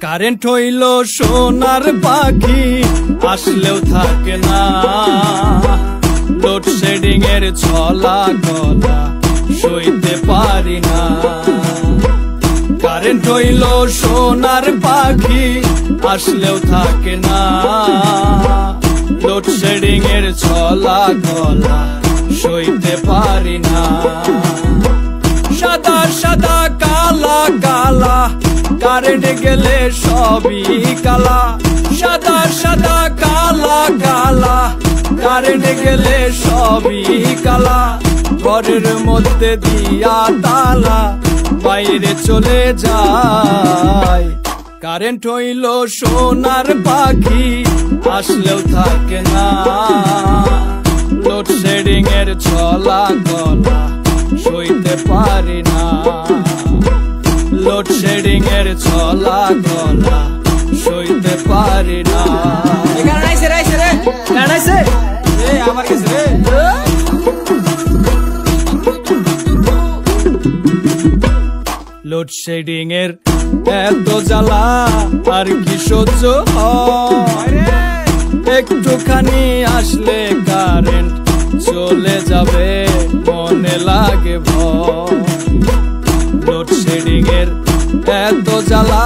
Current হইল সোনার পাখি, আসলেও থাকে না। লোডশেডিং এর ছলা গলা সইতে পারি না। কারেন্ট হইল সোনার পাখি, আসলেও থাকে না। লোডশেডিং এর ছলা গলা সইতে পারি না। সাদা সাদা কালা কালা, কারেন্ট গেলে সবই কালা। সাদা সাদা কালা কালা, কারেন্ট গেলে সবই কালা। ঘরের মধ্যে দিয়া তালা, বাইরে চলে যায়। কারেন্ট হইল সোনার পাখি, আসলেও থাকে না। লোডশেডিং এর ছলা গলা সইতে পারি না। লোডশেডিং এর ছলা গলা সইতে পারি না। লোডশেডিং এর এত জ্বালা আর কি সহ্য হয়। একটুখানি আসলে কারেন্ট চলে যাবে, মনে লাগে ভয়। লোডশেডিং এর এত জ্বালা।